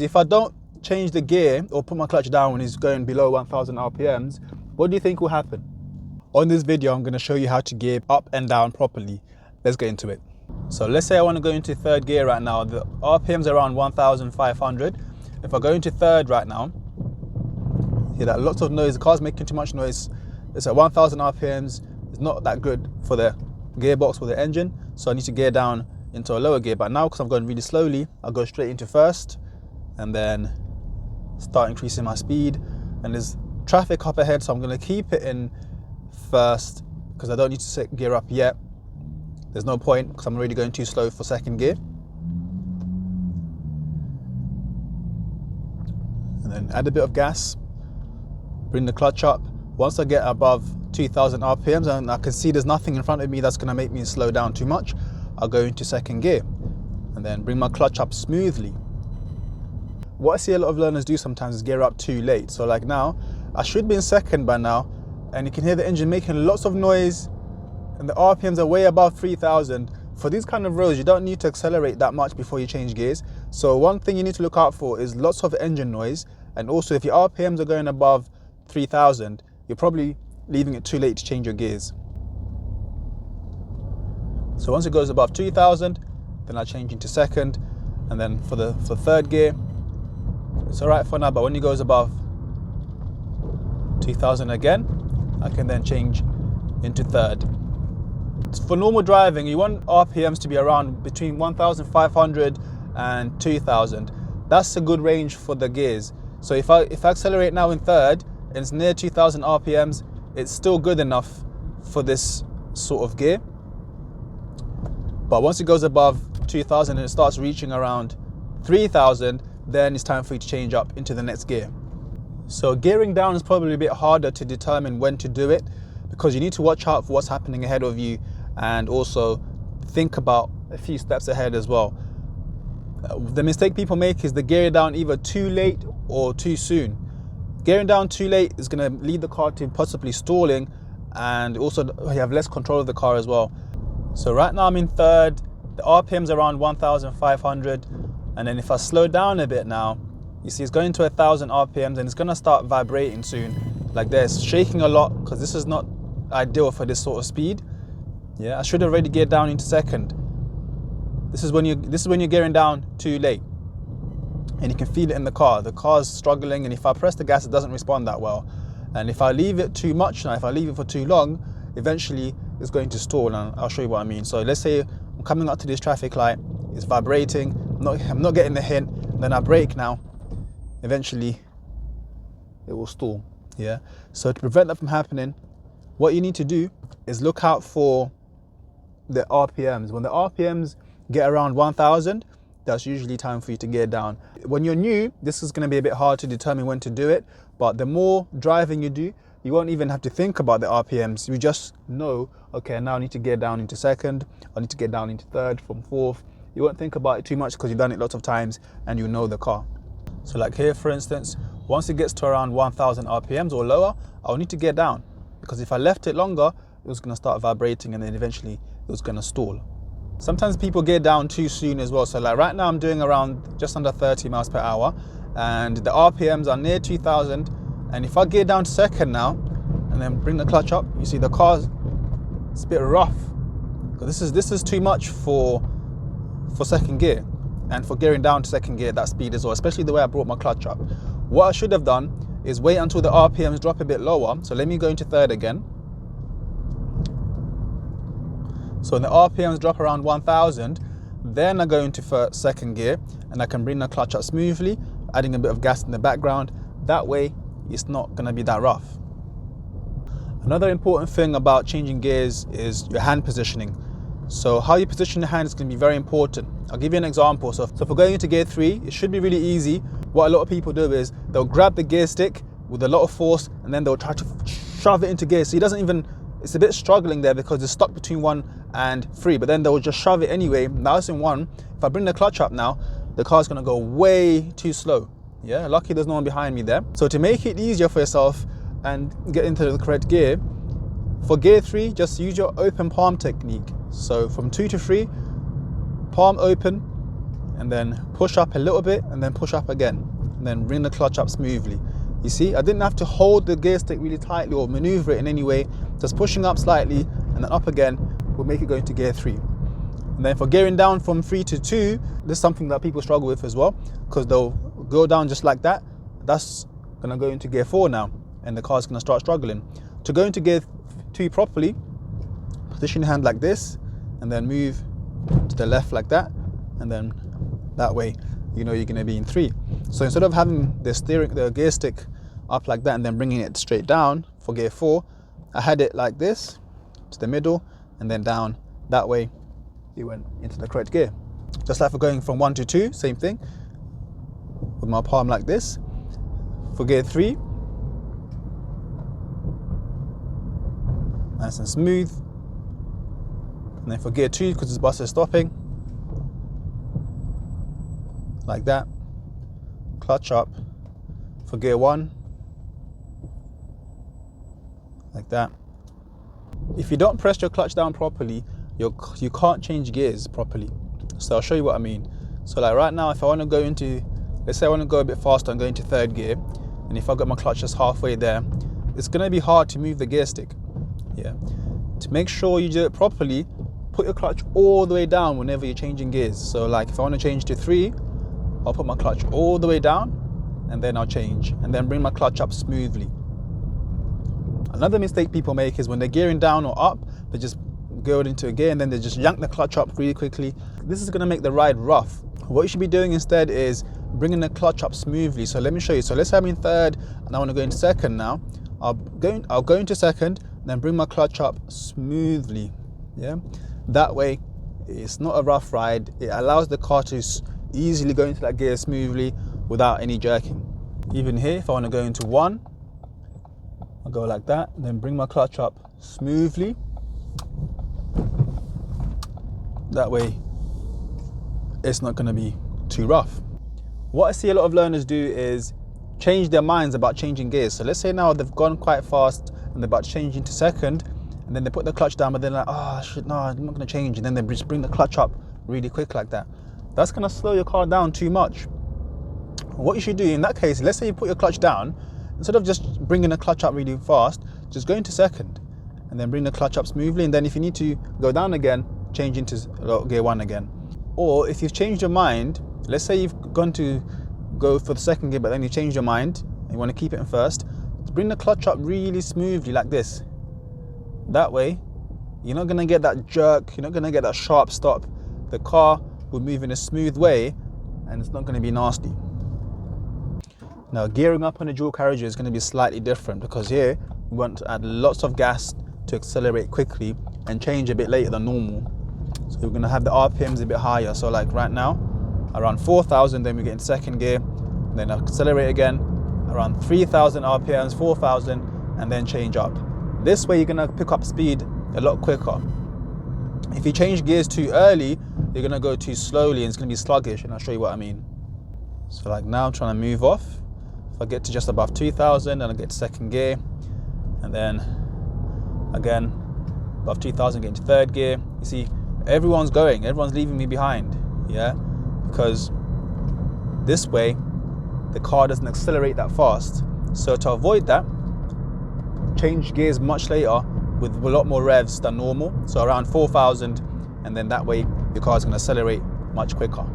If I don't change the gear or put my clutch down when it's going below 1000 RPMs, what do you think will happen? On this video, I'm going to show you how to gear up and down properly. Let's get into it. So let's say I want to go into third gear right now. The RPMs are around 1500. If I go into third right now, hear that lots of noise, the car's making too much noise. It's at 1000 RPMs. It's not that good for the gearbox or the engine. So I need to gear down into a lower gear. But now, because I'm going really slowly, I'll go straight into first and then start increasing my speed. And there's traffic up ahead, so I'm going to keep it in first because I don't need to set gear up yet. There's no point because I'm already going too slow for second gear. And then add a bit of gas, bring the clutch up. Once I get above 2000 RPMs and I can see there's nothing in front of me that's going to make me slow down too much, I'll go into second gear and then bring my clutch up smoothly. What I see a lot of learners do sometimes is gear up too late. So like now, I should be in second by now, and you can hear the engine making lots of noise and the RPMs are way above 3000. For these kind of roads, you don't need to accelerate that much before you change gears. So one thing you need to look out for is lots of engine noise. And also if your RPMs are going above 3000, you're probably leaving it too late to change your gears. So once it goes above 2000, then I change into second. And then for third gear, it's all right for now, but when it goes above 2000 again, I can then change into third. For normal driving, you want RPMs to be around between 1500 and 2000. That's a good range for the gears. So if I accelerate now in third and it's near 2000 RPMs, it's still good enough for this sort of gear. But once it goes above 2000 and it starts reaching around 3000, then it's time for you to change up into the next gear. So gearing down is probably a bit harder to determine when to do it because you need to watch out for what's happening ahead of you and also think about a few steps ahead as well. The mistake people make is the gearing down either too late or too soon. Gearing down too late is going to lead the car to possibly stalling, and also you have less control of the car as well. So right now I'm in third, the RPM's around 1500, and then if I slow down a bit now, you see it's going to 1000 RPMs and it's going to start vibrating soon like this, shaking a lot because this is not ideal for this sort of speed. Yeah, I should have already geared down into second. This is when you're gearing down too late, and you can feel it in the car. The car's struggling, and if I press the gas, it doesn't respond that well. And if I leave it too much now, if I leave it for too long, eventually it's going to stall, and I'll show you what I mean. So let's say I'm coming up to this traffic light, it's vibrating, I'm not getting the hint, and then I brake now. Eventually, it will stall. Yeah. So to prevent that from happening, what you need to do is look out for the RPMs. When the RPMs get around 1000, that's usually time for you to gear down. When you're new, this is going to be a bit hard to determine when to do it, but the more driving you do, you won't even have to think about the RPMs. You just know, okay, now I need to gear down into second, I need to get down into third from fourth. You won't think about it too much because you've done it lots of times and you know the car. So like here, for instance, once it gets to around 1000 RPMs or lower, I'll need to gear down, because if I left it longer, it was going to start vibrating and then eventually it was going to stall. Sometimes people gear down too soon as well. So like right now I'm doing around just under 30 miles per hour and the RPMs are near 2000. And if I gear down to second now and then bring the clutch up, you see the car's it's a bit rough. This is too much for second gear, and for gearing down to second gear at that speed as well, especially the way I brought my clutch up. What I should have done is wait until the RPMs drop a bit lower. So let me go into third again. So when the RPMs drop around 1000, then I go into second gear and I can bring the clutch up smoothly, adding a bit of gas in the background. That way, it's not going to be that rough. Another important thing about changing gears is your hand positioning. So how you position the hand is going to be very important. I'll give you an example. So if we're going into gear 3, it should be really easy. What a lot of people do is they'll grab the gear stick with a lot of force and then they'll try to shove it into gear. So it's a bit struggling there because it's stuck between 1 and 3, but then they'll just shove it anyway. Now it's in 1. If I bring the clutch up now, the car's going to go way too slow. Yeah, lucky there's no one behind me there. So to make it easier for yourself and get into the correct gear, for gear 3, just use your open palm technique. So from 2 to 3, palm open, and then push up a little bit, and then push up again, and then bring the clutch up smoothly. You see, I didn't have to hold the gear stick really tightly or maneuver it in any way. Just pushing up slightly and then up again will make it go into gear 3. And then for gearing down from 3 to 2, this is something that people struggle with as well, because they'll go down just like that. That's gonna go into gear 4 now, and the car's gonna start struggling. To go into gear 2 properly, position your hand like this, and then move to the left like that, and then that way you know you're going to be in 3. So instead of having the gear stick up like that and then bringing it straight down for gear 4, I had it like this to the middle and then down. That way it went into the correct gear. Just like for going from 1 to 2, same thing, with my palm like this. For gear 3, nice and smooth. And then for gear 2, because this bus is stopping, like that, clutch up. For gear 1, like that. If you don't press your clutch down properly, you can't change gears properly. So I'll show you what I mean. So like right now, if I want to go into, let's say I want to go a bit faster and go into 3rd gear, and if I got my clutch just halfway there, it's going to be hard to move the gear stick. Yeah. To make sure you do it properly, put your clutch all the way down whenever you're changing gears. So like if I want to change to 3, I'll put my clutch all the way down and then I'll change, and then bring my clutch up smoothly. Another mistake people make is when they're gearing down or up, they just go into a gear and then they just yank the clutch up really quickly. This is going to make the ride rough. What you should be doing instead is bringing the clutch up smoothly. So let me show you. So let's say I'm in 3rd and I want to go into 2nd now. I'll go into 2nd, then bring my clutch up smoothly. Yeah, that way it's not a rough ride. It allows the car to easily go into that gear smoothly without any jerking. Even here, if I want to go into 1, I'll go like that, then bring my clutch up smoothly. That way it's not going to be too rough. What I see a lot of learners do is change their minds about changing gears. So let's say now they've gone quite fast and they're about to change into 2nd, and then they put the clutch down, but they're like, oh shit, no, I'm not going to change. And then they just bring the clutch up really quick like that. That's going to slow your car down too much. What you should do in that case, let's say you put your clutch down, instead of just bringing the clutch up really fast, just go into 2nd and then bring the clutch up smoothly. And then if you need to go down again, change into gear 1 again. Or if you've changed your mind, let's say you've gone to go for the 2nd gear, but then you changed your mind and you want to keep it in 1st, bring the clutch up really smoothly like this. That way, you're not going to get that jerk, you're not going to get that sharp stop. The car will move in a smooth way and it's not going to be nasty. Now, gearing up on a dual carriageway is going to be slightly different, because here we want to add lots of gas to accelerate quickly and change a bit later than normal. So we're going to have the RPMs a bit higher. So like right now, around 4,000, then we get into 2nd gear, then accelerate again, around 3,000 RPMs, 4,000, and then change up. This way you're going to pick up speed a lot quicker. If you change gears too early, you're going to go too slowly and it's going to be sluggish, and I'll show you what I mean. So like now I'm trying to move off. If I get to just above 2,000, and I get to 2nd gear, and then again above 2,000, get into 3rd gear. You see, everyone's leaving me behind, yeah? Because this way the car doesn't accelerate that fast. So to avoid that, change gears much later with a lot more revs than normal, so around 4,000, and then that way your car is going to accelerate much quicker.